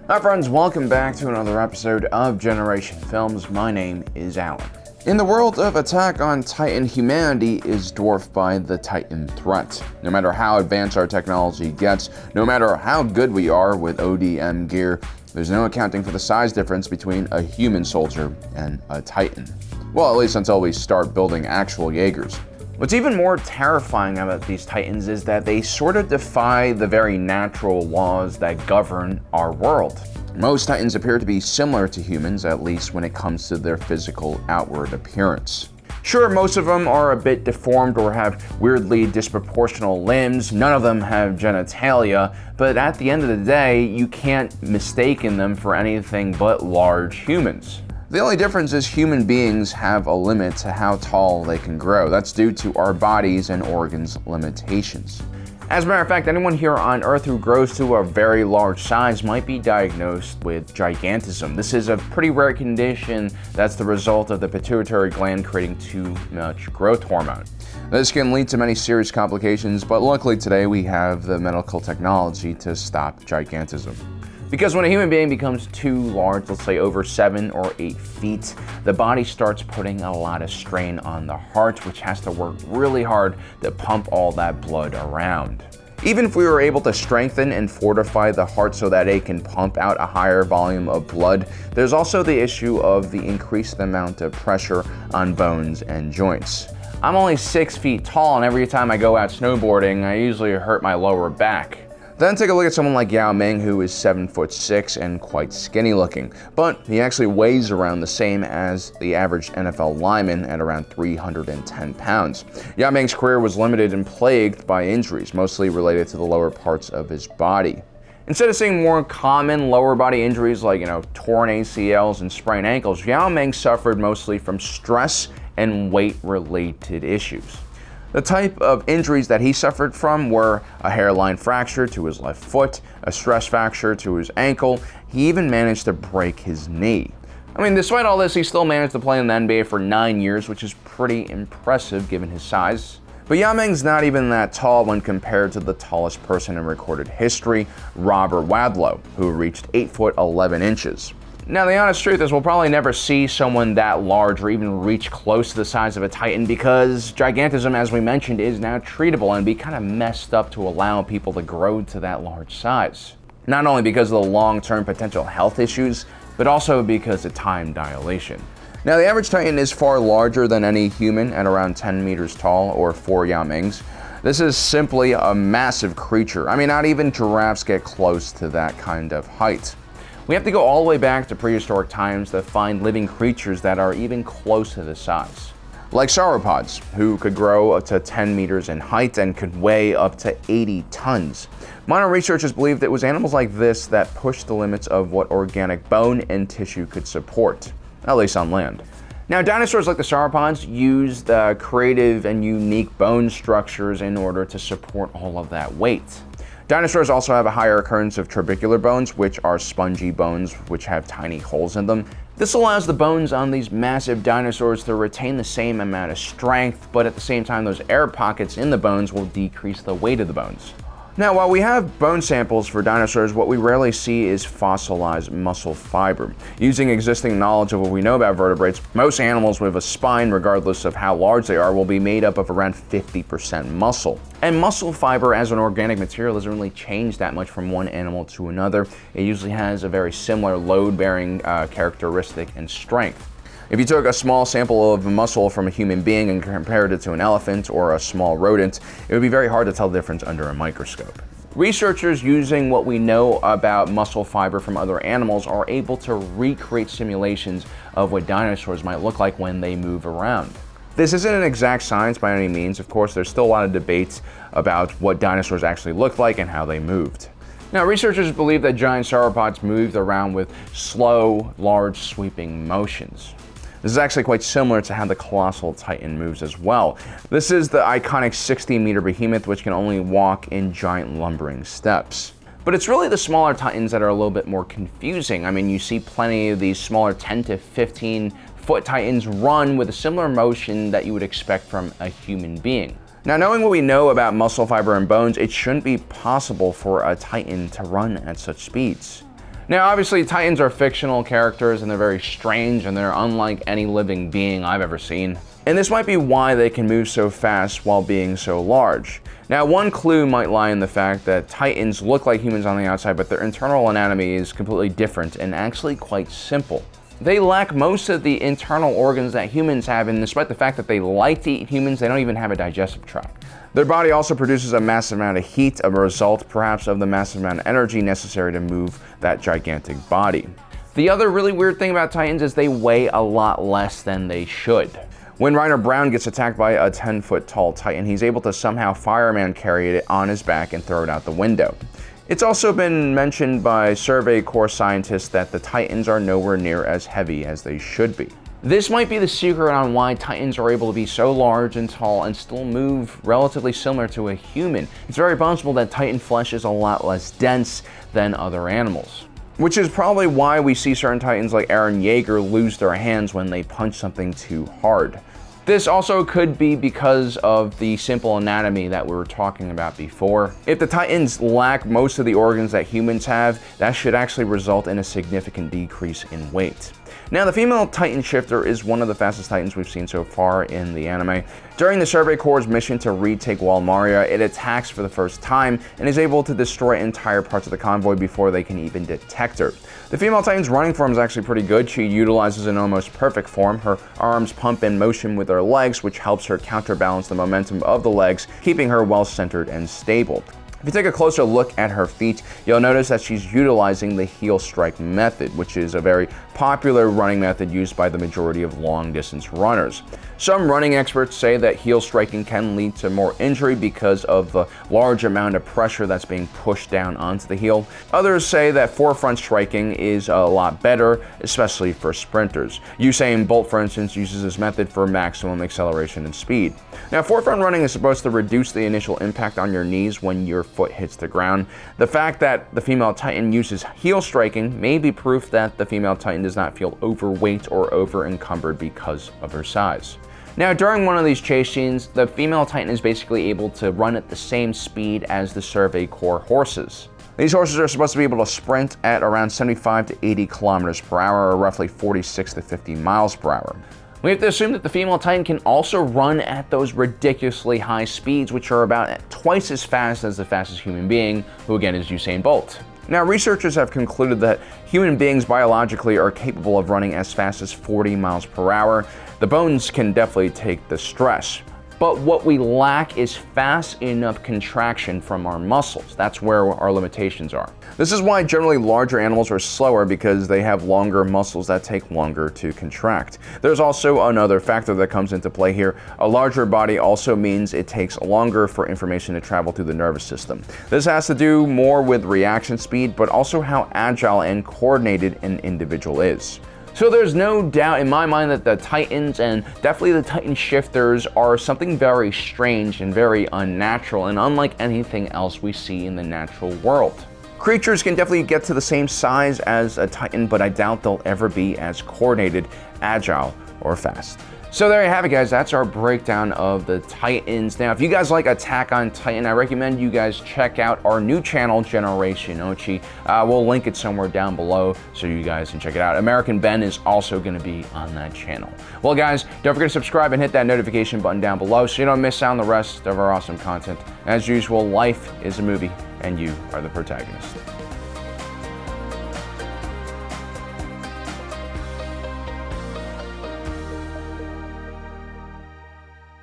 Hi friends, welcome back to another episode of Generation Films. My name is Alan. In the world of Attack on Titan, humanity is dwarfed by the Titan threat. No matter how advanced our technology gets, no matter how good we are with ODM gear, there's no accounting for the size difference between a human soldier and a Titan. Well, at least until we start building actual Jaegers. What's even more terrifying about these Titans is that they sort of defy the very natural laws that govern our world. Most Titans appear to be similar to humans, at least when it comes to their physical outward appearance. Sure, most of them are a bit deformed or have weirdly disproportional limbs, none of them have genitalia, but at the end of the day, you can't mistake them for anything but large humans. The only difference is human beings have a limit to how tall they can grow. That's due to our bodies and organs' limitations. As a matter of fact, anyone here on Earth who grows to a very large size might be diagnosed with gigantism. This is a pretty rare condition that's the result of the pituitary gland creating too much growth hormone. This can lead to many serious complications, but luckily today we have the medical technology to stop gigantism. Because when a human being becomes too large, let's say over 7 or 8 feet, the body starts putting a lot of strain on the heart, which has to work really hard to pump all that blood around. Even if we were able to strengthen and fortify the heart so that it can pump out a higher volume of blood, there's also the issue of the increased amount of pressure on bones and joints. I'm only 6 feet tall, and every time I go out snowboarding, I usually hurt my lower back. Then take a look at someone like Yao Ming, who is 7'6" and quite skinny looking, but he actually weighs around the same as the average NFL lineman at around 310 pounds. Yao Ming's career was limited and plagued by injuries, mostly related to the lower parts of his body. Instead of seeing more common lower body injuries like, torn ACLs and sprained ankles, Yao Ming suffered mostly from stress and weight-related issues. The type of injuries that he suffered from were a hairline fracture to his left foot, a stress fracture to his ankle. He even managed to break his knee. Despite all this, he still managed to play in the NBA for 9 years, which is pretty impressive given his size. But Yao Ming's not even that tall when compared to the tallest person in recorded history, Robert Wadlow, who reached 8 foot 11 inches. Now, the honest truth is we'll probably never see someone that large or even reach close to the size of a Titan because gigantism, as we mentioned, is now treatable and be kind of messed up to allow people to grow to that large size. Not only because of the long-term potential health issues, but also because of time dilation. Now, the average Titan is far larger than any human at around 10 meters tall, or 4 Yao Mings. This is simply a massive creature. Not even giraffes get close to that kind of height. We have to go all the way back to prehistoric times to find living creatures that are even close to this size. Like sauropods, who could grow up to 10 meters in height and could weigh up to 80 tons. Modern researchers believed it was animals like this that pushed the limits of what organic bone and tissue could support, at least on land. Now, dinosaurs like the sauropods used creative and unique bone structures in order to support all of that weight. Dinosaurs also have a higher occurrence of trabecular bones, which are spongy bones which have tiny holes in them. This allows the bones on these massive dinosaurs to retain the same amount of strength, but at the same time, those air pockets in the bones will decrease the weight of the bones. Now, while we have bone samples for dinosaurs, what we rarely see is fossilized muscle fiber. Using existing knowledge of what we know about vertebrates, most animals with a spine, regardless of how large they are, will be made up of around 50% muscle. And muscle fiber as an organic material doesn't really change that much from one animal to another. It usually has a very similar load-bearing characteristic and strength. If you took a small sample of muscle from a human being and compared it to an elephant or a small rodent, it would be very hard to tell the difference under a microscope. Researchers using what we know about muscle fiber from other animals are able to recreate simulations of what dinosaurs might look like when they move around. This isn't an exact science by any means. Of course, there's still a lot of debates about what dinosaurs actually looked like and how they moved. Now, researchers believe that giant sauropods moved around with slow, large, sweeping motions. This is actually quite similar to how the colossal Titan moves as well. This is the iconic 60-meter behemoth, which can only walk in giant lumbering steps. But it's really the smaller Titans that are a little bit more confusing. You see plenty of these smaller 10 to 15-foot Titans run with a similar motion that you would expect from a human being. Now, knowing what we know about muscle fiber and bones, it shouldn't be possible for a Titan to run at such speeds. Now, obviously, Titans are fictional characters and they're very strange and they're unlike any living being I've ever seen. And this might be why they can move so fast while being so large. Now, one clue might lie in the fact that Titans look like humans on the outside, but their internal anatomy is completely different and actually quite simple. They lack most of the internal organs that humans have, and despite the fact that they like to eat humans, they don't even have a digestive tract. Their body also produces a massive amount of heat, a result perhaps of the massive amount of energy necessary to move that gigantic body. The other really weird thing about Titans is they weigh a lot less than they should. When Ryder Brown gets attacked by a 10-foot tall Titan, he's able to somehow fireman carry it on his back and throw it out the window. It's also been mentioned by Survey Corps scientists that the Titans are nowhere near as heavy as they should be. This might be the secret on why Titans are able to be so large and tall and still move relatively similar to a human. It's very possible that Titan flesh is a lot less dense than other animals. Which is probably why we see certain Titans like Eren Yeager lose their hands when they punch something too hard. This also could be because of the simple anatomy that we were talking about before. If the Titans lack most of the organs that humans have, that should actually result in a significant decrease in weight. Now, the female Titan shifter is one of the fastest Titans we've seen so far in the anime. During the Survey Corps' mission to retake Wall Maria, it attacks for the first time and is able to destroy entire parts of the convoy before they can even detect her. The female Titan's running form is actually pretty good. She utilizes an almost perfect form. Her arms pump in motion with her legs, which helps her counterbalance the momentum of the legs, keeping her well centered and stable. If you take a closer look at her feet, you'll notice that she's utilizing the heel strike method, which is a very popular running method used by the majority of long-distance runners. Some running experts say that heel striking can lead to more injury because of the large amount of pressure that's being pushed down onto the heel. Others say that forefront striking is a lot better, especially for sprinters. Usain Bolt, for instance, uses this method for maximum acceleration and speed. Now, forefront running is supposed to reduce the initial impact on your knees when your foot hits the ground. The fact that the female Titan uses heel striking may be proof that the female Titan does not feel overweight or over-encumbered because of her size. Now, during one of these chase scenes, the female Titan is basically able to run at the same speed as the Survey Corps horses. These horses are supposed to be able to sprint at around 75 to 80 kilometers per hour, or roughly 46 to 50 miles per hour. We have to assume that the female Titan can also run at those ridiculously high speeds, which are about twice as fast as the fastest human being, who again is Usain Bolt. Now, researchers have concluded that human beings biologically are capable of running as fast as 40 miles per hour. The bones can definitely take the stress. But what we lack is fast enough contraction from our muscles. That's where our limitations are. This is why generally larger animals are slower, because they have longer muscles that take longer to contract. There's also another factor that comes into play here. A larger body also means it takes longer for information to travel through the nervous system. This has to do more with reaction speed, but also how agile and coordinated an individual is. So there's no doubt in my mind that the Titans, and definitely the Titan shifters, are something very strange and very unnatural and unlike anything else we see in the natural world. Creatures can definitely get to the same size as a Titan, but I doubt they'll ever be as coordinated, agile, or fast. So there you have it, guys. That's our breakdown of the Titans. Now, if you guys like Attack on Titan, I recommend you guys check out our new channel, Generation Ochi. We'll link it somewhere down below so you guys can check it out. American Ben is also going to be on that channel. Well, guys, don't forget to subscribe and hit that notification button down below so you don't miss out on the rest of our awesome content. As usual, life is a movie, and you are the protagonist.